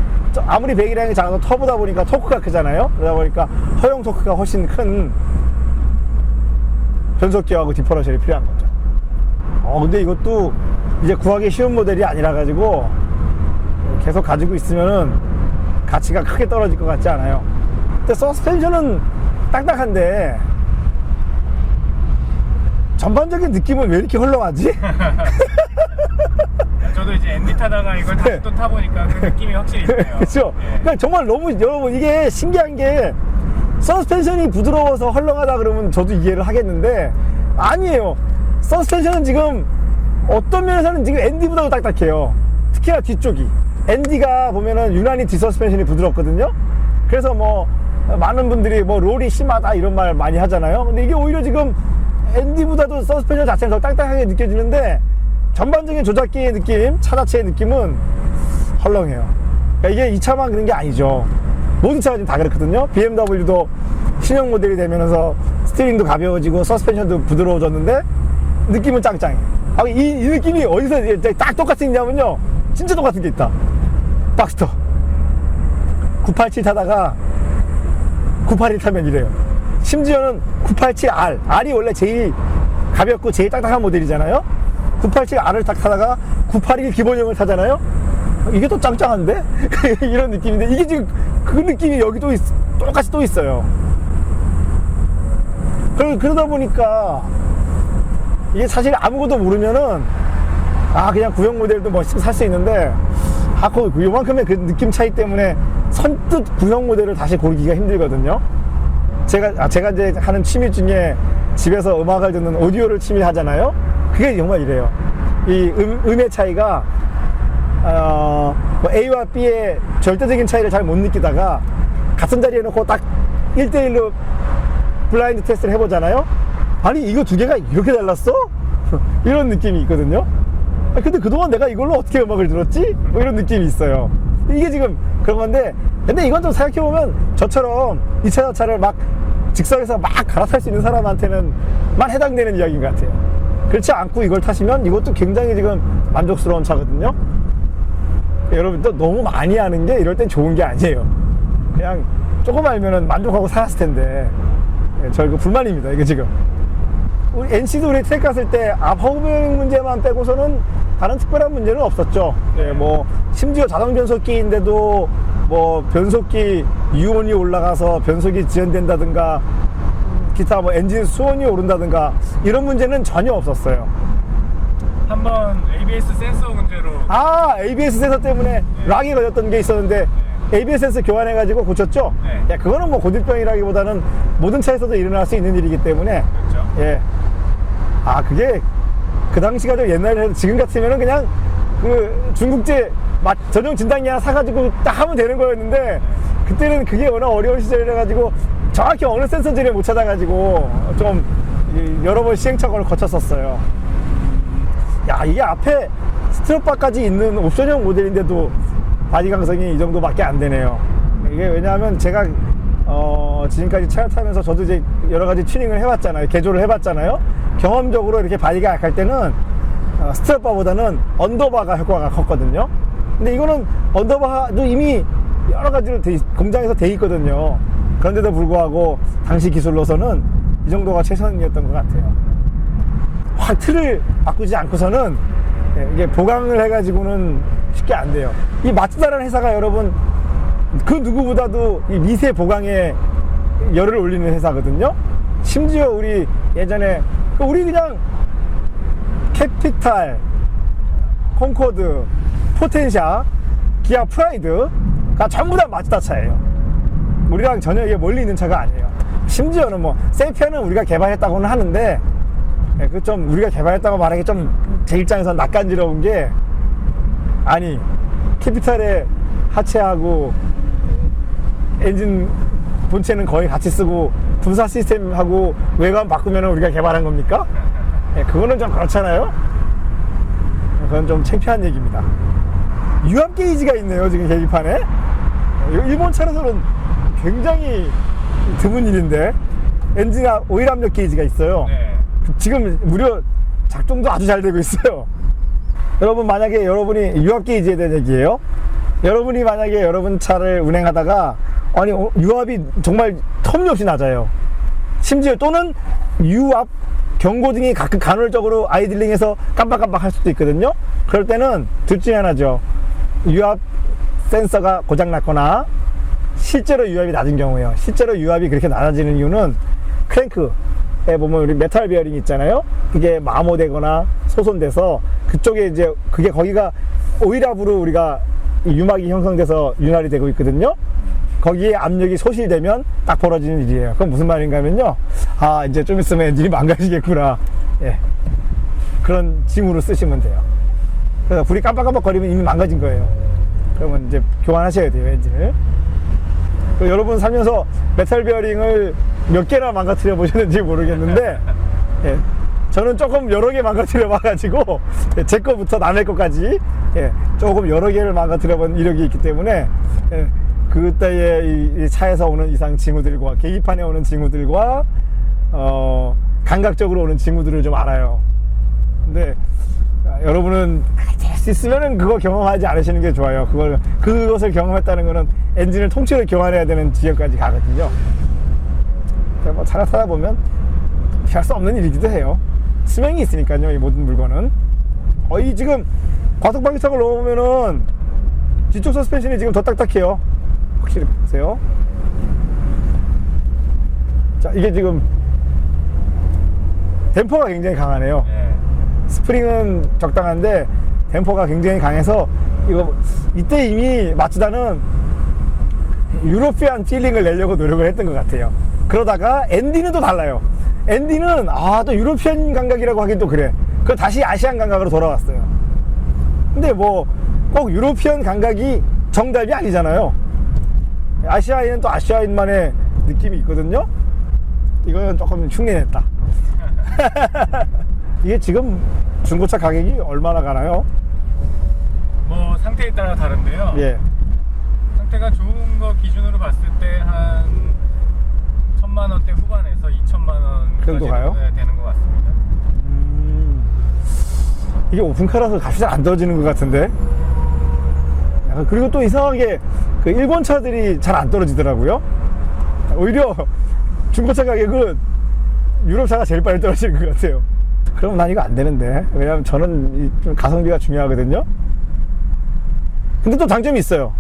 아무리 배기량이 작아도 터보다 보니까 토크가 크잖아요. 그러다 보니까 허용 토크가 훨씬 큰 변속기하고 디퍼런셜이 필요한 거죠. 근데 이것도 이제 구하기 쉬운 모델이 아니라 가지고 계속 가지고 있으면은 가치가 크게 떨어질 것 같지 않아요. 근데 서스펜션은 딱딱한데 전반적인 느낌은 왜 이렇게 헐렁하지? 저도 이제 엔디 타다가 이걸 다시 또 타보니까 그 느낌이 확실히 있네요. 그렇죠. 그러니까 정말 너무, 여러분, 이게 신기한 게 서스펜션이 부드러워서 헐렁하다 그러면 저도 이해를 하겠는데 아니에요. 서스펜션은 지금 어떤 면에서는 지금 엔디보다도 딱딱해요. 특히나 뒤쪽이. 엔디가 보면은 유난히 뒷서스펜션이 부드럽거든요. 그래서 뭐 많은 분들이 뭐 롤이 심하다 이런 말 많이 하잖아요. 근데 이게 오히려 지금 엔디보다도 서스펜션 자체는 더 딱딱하게 느껴지는데 전반적인 조작기의 느낌, 차 자체의 느낌은 헐렁해요. 그러니까 이게 이 차만 그런 게 아니죠. 모든 차가 지금 다 그렇거든요. BMW도 신형 모델이 되면서 스티어링도 가벼워지고 서스펜션도 부드러워졌는데 느낌은 짱짱해. 이 느낌이 어디서 딱 똑같은 게 있냐면요, 진짜 똑같은 게 있다. 박스터 987 타다가 981 타면 이래요. 심지어는 987R, R이 원래 제일 가볍고 제일 딱딱한 모델이잖아요. 987R을 딱 타다가 981 기본형을 타잖아요. 이게 또 짱짱한데? 이런 느낌인데 이게 지금 그 느낌이 여기 또 똑같이 또 있어요. 그러다 보니까 이게 사실 아무것도 모르면은 그냥 구형 모델도 멋있게 살 수 있는데 요만큼의 그 느낌 차이 때문에 선뜻 구형 모델을 다시 고르기가 힘들거든요. 제가 이제 하는 취미 중에 집에서 음악을 듣는 오디오를 취미 하잖아요. 그게 정말 이래요. 이 음의 차이가 뭐 A와 B의 절대적인 차이를 잘 못 느끼다가 같은 자리에 놓고 딱 1대1로 블라인드 테스트를 해보잖아요. 아니 이거 두 개가 이렇게 달랐어? 이런 느낌이 있거든요. 근데 그동안 내가 이걸로 어떻게 음악을 들었지? 뭐 이런 느낌이 있어요. 이게 지금 그런 건데, 근데 이건 좀 생각해보면 저처럼 이 차 자체를 막 직선에서 막 갈아탈 수 있는 사람한테는 만 해당되는 이야기인 것 같아요. 그렇지 않고 이걸 타시면 이것도 굉장히 지금 만족스러운 차거든요. 여러분 또 너무 많이 하는 게 이럴 땐 좋은 게 아니에요. 그냥 조금 알면은 만족하고 살았을 텐데. 저 이거 불만입니다. 이게 지금 우리 NC도 우리 트랙 갔을 때 앞 허브링 문제만 빼고서는 다른 특별한 문제는 없었죠. 뭐 심지어 자동 변속기인데도 뭐 변속기 유온이 올라가서 변속이 지연된다든가 기타 뭐 엔진 수온이 오른다든가 이런 문제는 전혀 없었어요. 한번 ABS 센서 문제로 ABS 센서 때문에 락이 걸렸던 게 있었는데 ABS 센서 교환해가지고 고쳤죠? 야, 그거는 뭐 고질병이라기보다는 모든 차에서도 일어날 수 있는 일이기 때문에. 그렇죠. 예. 그게 그 당시가 좀 옛날에 지금 같으면은 그냥 그 중국제 전용 진단기 하나 사가지고 딱 하면 되는 거였는데 그때는 그게 워낙 어려운 시절이라가지고 정확히 어느 센서지를 못 찾아가지고 좀 여러 번 시행착오를 거쳤었어요. 야, 이게 앞에 스트롭바까지 있는 옵션형 모델인데도 바디 강성이 이 정도밖에 안 되네요. 이게 왜냐하면 제가 지금까지 차를 타면서 저도 이제 여러 가지 튜닝을 해봤잖아요. 개조를 해봤잖아요. 경험적으로 이렇게 바디가 약할 때는 스트랩바보다는 언더바가 효과가 컸거든요. 근데 이거는 언더바도 이미 여러 가지로 공장에서 돼 있거든요. 그런데도 불구하고 당시 기술로서는 이 정도가 최선이었던 것 같아요. 확 틀을 바꾸지 않고서는 이게 보강을 해가지고는 쉽게 안 돼요. 이 마츠다라는 회사가 여러분 그 누구보다도 이 미세 보강에 열을 올리는 회사거든요. 심지어 우리 예전에 우리 그냥 캐피탈, 콩코드, 포텐샤, 기아 프라이드가 전부 다 마츠다 차예요. 우리랑 전혀 이게 멀리 있는 차가 아니에요. 심지어는 뭐 세피아는 우리가 개발했다고는 하는데 그 좀 우리가 개발했다고 말하기 좀 제 입장에서 낯간지러운 게 아니 캐피탈의 하체하고 엔진 본체는 거의 같이 쓰고 분사 시스템하고 외관 바꾸면 우리가 개발한 겁니까? 그거는 좀 그렇잖아요. 그건 좀 창피한 얘기입니다. 유압 게이지가 있네요 지금 계기판에. 일본 차로서는 굉장히 드문 일인데 엔진 오일 압력 게이지가 있어요. 네. 지금 무려 작동도 아주 잘 되고 있어요. 여러분 만약에 여러분이 유압 게이지에 대한 얘기예요. 여러분이 만약에 여러분 차를 운행하다가 아니 유압이 정말 터무니없이 낮아요. 심지어 또는 유압 경고등이 가끔 간헐적으로 아이들링해서 깜빡깜빡 할 수도 있거든요. 그럴 때는 둘 중에 하나죠. 유압 센서가 고장났거나 실제로 유압이 낮은 경우에요. 실제로 유압이 그렇게 낮아지는 이유는 크랭크에 보면 우리 메탈 베어링 있잖아요. 그게 마모되거나 소손돼서 그쪽에 이제 그게 거기가 오일압으로 우리가 유막이 형성돼서 윤활이 되고 있거든요. 거기에 압력이 소실되면 딱 벌어지는 일이에요. 그건 무슨 말인가 하면요. 아, 이제 좀 있으면 엔진이 망가지겠구나. 예. 그런 징후로 쓰시면 돼요. 그래서 불이 깜빡깜빡 거리면 이미 망가진 거예요. 그러면 이제 교환하셔야 돼요, 엔진을. 여러분 살면서 메탈 베어링을 몇 개나 망가뜨려 보셨는지 모르겠는데, 예. 저는 조금 여러 개 망가뜨려 봐가지고, 제 거부터 남의 거까지, 예. 조금 여러 개를 망가뜨려 본 이력이 있기 때문에, 예. 그때의 이 차에서 오는 이상 징후들과 계기판에 오는 징후들과 감각적으로 오는 징후들을 좀 알아요. 근데 여러분은 될 수 있으면은 그거 경험하지 않으시는 게 좋아요. 그것을 경험했다는 거는 엔진을 통째로 교환해야 되는 지역까지 가거든요. 뭐 차를 타다 보면 피할 수 없는 일이기도 해요. 수명이 있으니까요, 이 모든 물건은. 이 지금 과속 방지턱을 넘으면은 뒤쪽 서스펜션이 지금 더 딱딱해요. 확실히 보세요. 자, 이게 지금 댐퍼가 굉장히 강하네요. 네. 스프링은 적당한데 댐퍼가 굉장히 강해서 이때 이미 마츠다는 유로피안 필링을 내려고 노력을 했던 것 같아요. 그러다가 엔디는 또 달라요. 엔디는 또 유로피안 감각이라고 하긴 또 그래. 그 다시 아시안 감각으로 돌아왔어요. 근데 뭐 꼭 유로피안 감각이 정답이 아니잖아요. 아시아인은 또 아시아인만의 느낌이 있거든요. 이거는 조금 흉내냈다. 이게 지금 중고차 가격이 얼마나 가나요? 뭐 상태에 따라 다른데요. 예. 상태가 좋은 거 기준으로 봤을 때 한 1,000만 원대 후반에서 2,000만 원 그 정도 가요? 되는 것 같습니다. 이게 오픈카라서 값이 잘 안 떨어지는 것 같은데. 그리고 또 이상하게 그 일본 차들이 잘 안 떨어지더라고요. 오히려 중고차 가격은 유럽 차가 제일 빨리 떨어지는 것 같아요. 그럼 난 이거 안 되는데. 왜냐면 저는 좀 가성비가 중요하거든요. 근데 또 장점이 있어요.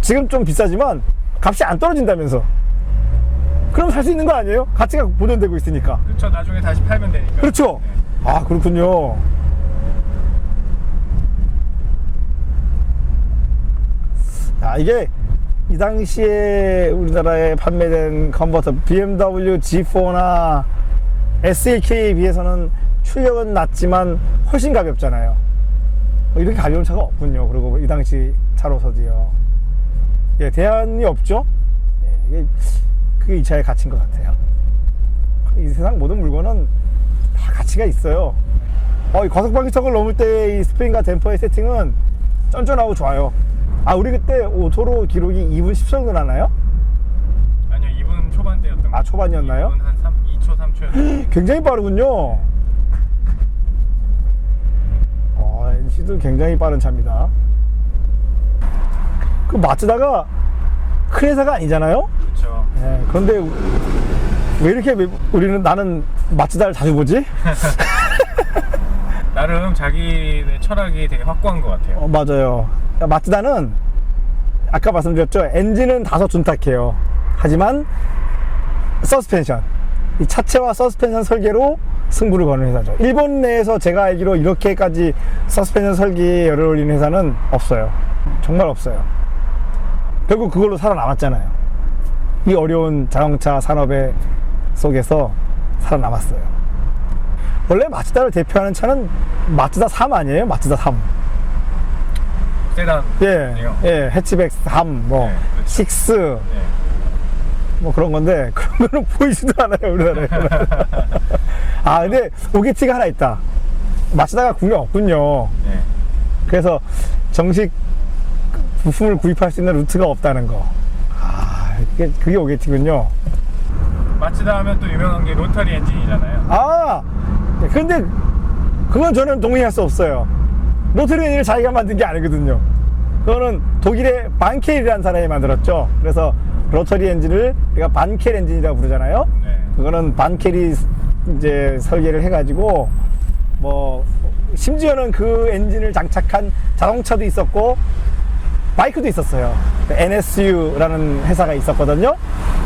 지금 좀 비싸지만 값이 안 떨어진다면서. 그럼 살 수 있는 거 아니에요? 가치가 보존되고 있으니까. 그렇죠. 나중에 다시 팔면 되니까. 그렇죠. 네. 아, 그렇군요. 이게 이 당시에 우리나라에 판매된 컨버터 BMW G4나 SLK에 비해서는 출력은 낮지만 훨씬 가볍잖아요. 이렇게 가벼운 차가 없군요. 그리고 이 당시 차로서도요. 예, 대안이 없죠. 예, 그게 이 차의 가치인 것 같아요. 이 세상 모든 물건은 다 가치가 있어요. 이 과속 방지턱을 넘을 때 이 스프링과 댐퍼의 세팅은 쫀쫀하고 좋아요. 아, 우리 그때 도로 기록이 2분 10초 정도 나나요? 아니요, 2분 초반대였던 거. 아, 초반이었나요? 2분 한 2초, 3초였어요. 굉장히 빠르군요. NC도 굉장히 빠른 차입니다. 그 마츠다가 큰 회사가 아니잖아요? 그렇죠. 네, 그런데 왜 이렇게 나는 마츠다를 자주 보지? 나름 자기네 철학이 되게 확고한 것 같아요. 맞아요. 마츠다는 아까 말씀드렸죠. 엔진은 다소 둔탁해요. 하지만 서스펜션, 이 차체와 서스펜션 설계로 승부를 거는 회사죠. 일본 내에서 제가 알기로 이렇게까지 서스펜션 설계에 열을 올리는 회사는 없어요. 정말 없어요. 결국 그걸로 살아남았잖아요. 이 어려운 자동차 산업의 속에서 살아남았어요. 원래 마츠다를 대표하는 차는 마츠다 3 아니에요? 마츠다 3. 세단. 예, 해치백 3, 뭐, 네, 그렇죠. 6, 네. 뭐 그런 건데, 그런 거는 보이지도 않아요, 우리나라에. 아, 근데 오게티가 하나 있다. 마츠다가 국내 없군요. 네. 그래서 정식 부품을 구입할 수 있는 루트가 없다는 거. 아, 그게 오게티군요. 마츠다 하면 또 유명한 게 로터리 엔진이잖아요. 아, 근데 그건 저는 동의할 수 없어요. 로터리 엔진을 자기가 만든 게 아니거든요. 그거는 독일의 반켈이라는 사람이 만들었죠. 그래서 로터리 엔진을 우리가 반켈 엔진이라고 부르잖아요. 네. 그거는 반켈이 이제 설계를 해가지고 뭐 심지어는 그 엔진을 장착한 자동차도 있었고 바이크도 있었어요. NSU라는 회사가 있었거든요.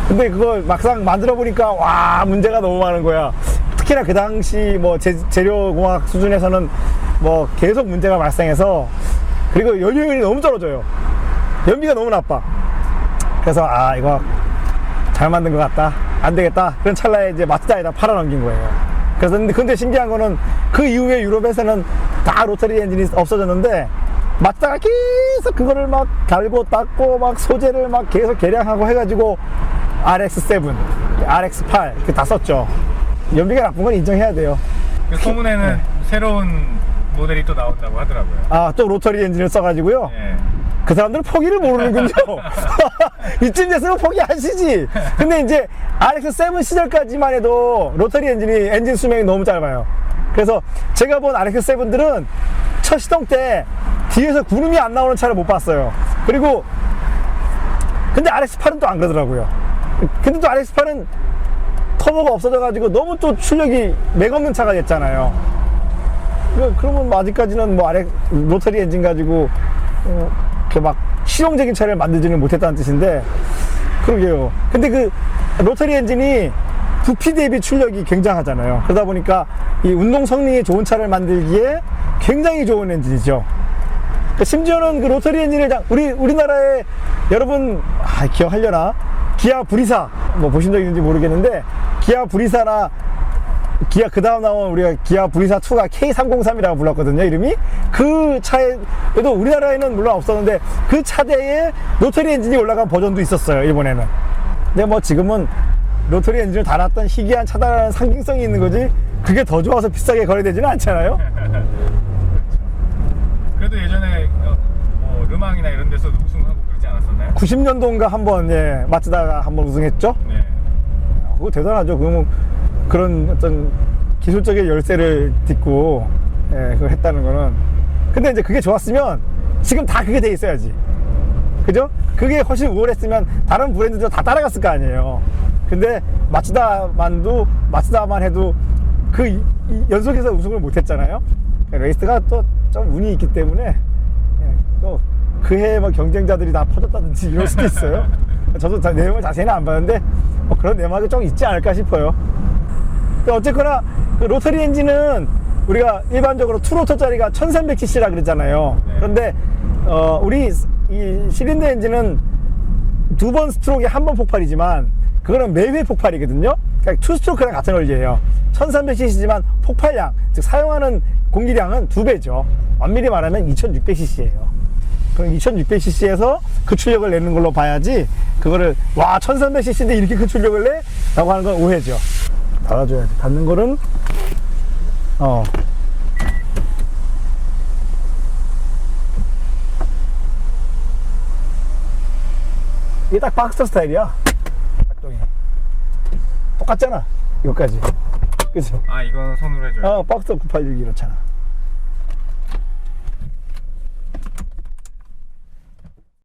근데 그걸 막상 만들어 보니까 와, 문제가 너무 많은 거야. 특히나 그 당시 뭐 재료공학 수준에서는 뭐 계속 문제가 발생해서, 그리고 연료율이 너무 떨어져요. 연비가 너무 나빠. 그래서 아, 이거 잘 만든 것 같다, 안 되겠다, 그런 찰나에 이제 마츠다에다 팔아넘긴 거예요. 그래서 근데 신기한 거는 그 이후에 유럽에서는 다 로터리 엔진이 없어졌는데 마츠다가 계속 그거를 막 갈고 닦고 막 소재를 막 계속 개량하고 해가지고 RX7, RX8 이렇게 다 썼죠. 연비가 나쁜 건 인정해야 돼요. 그 소문에는 네. 새로운 모델이 또 나온다고 하더라고요. 아, 또 로터리 엔진을 써가지고요. 네. 그 사람들은 포기를 모르는군요. 이쯤 됐으면 포기하시지. 근데 이제 RX7 시절까지만 해도 로터리 엔진 수명이 너무 짧아요. 그래서 제가 본 RX7들은 첫 시동 때 뒤에서 구름이 안 나오는 차를 못 봤어요. 그리고 근데 RX8은 또 안 그러더라고요. 근데 또 RX8은 터보가 없어져가지고 너무 또 출력이 맥없는 차가 됐잖아요. 그러면 뭐 아직까지는 뭐 로터리 엔진 가지고 이렇게 막 실용적인 차를 만들지는 못했다는 뜻인데, 그러게요. 근데 그 로터리 엔진이 부피 대비 출력이 굉장하잖아요. 그러다 보니까 이 운동 성능이 좋은 차를 만들기에 굉장히 좋은 엔진이죠. 심지어는 그 로터리 엔진을 우리나라에 여러분 기억하려나? 기아 브리사 뭐 보신 적 있는지 모르겠는데, 기아 브리사나 기아 그 다음 나온 우리가 기아 브리사 2가 K303이라고 불렀거든요, 이름이. 그 차에도 우리나라에는 물론 없었는데 그 차대에 로터리 엔진이 올라간 버전도 있었어요, 일본에는. 근데 뭐 지금은 로터리 엔진을 달았던 희귀한 차다라는 상징성이 있는 거지, 그게 더 좋아서 비싸게 거래되지는 않잖아요. 그래도 예전에 뭐 르망이나 이런 데서도 우승하고 그러지 않았었나요? 90년도인가 한번, 예, 마츠다가 한번 우승했죠. 네. 그거 대단하죠. 그런 어떤 기술적인 열쇠를 딛고, 예, 그걸 했다는 거는. 근데 이제 그게 좋았으면 지금 다 그게 돼 있어야지. 그죠? 그게 훨씬 우월했으면 다른 브랜드들 다 따라갔을 거 아니에요. 근데 마츠다만 해도 그 연속해서 우승을 못 했잖아요. 레이스가 또 좀 운이 있기 때문에, 또 그 해에 뭐 경쟁자들이 다 퍼졌다든지 이럴 수도 있어요. 저도 내용을 자세히는 안 봤는데 뭐 그런 내막이 좀 있지 않을까 싶어요. 어쨌거나 그 로터리 엔진은 우리가 일반적으로 투로터짜리가 1300cc라 그러잖아요. 네. 그런데 우리 이 실린더 엔진은 두 번 스트로크에 한 번 폭발이지만 그거는 매회 폭발이거든요. 그러니까 투 스트로크랑 같은 원리예요. 1300cc지만 폭발량, 즉 사용하는 공기량은 2배죠. 엄밀히 말하면 2600cc예요. 그럼 2600cc에서 그 출력을 내는 걸로 봐야지, 그거를 와 1300cc인데 이렇게 그 출력을 내? 라고 하는 건 오해죠. 닫아줘야 돼. 닫는 거는 이게 딱 박스터 스타일이야. 작동이. 똑같잖아. 이거까지. 그죠? 아 이건 손으로 해줘요. 박스터 986 이렇잖아.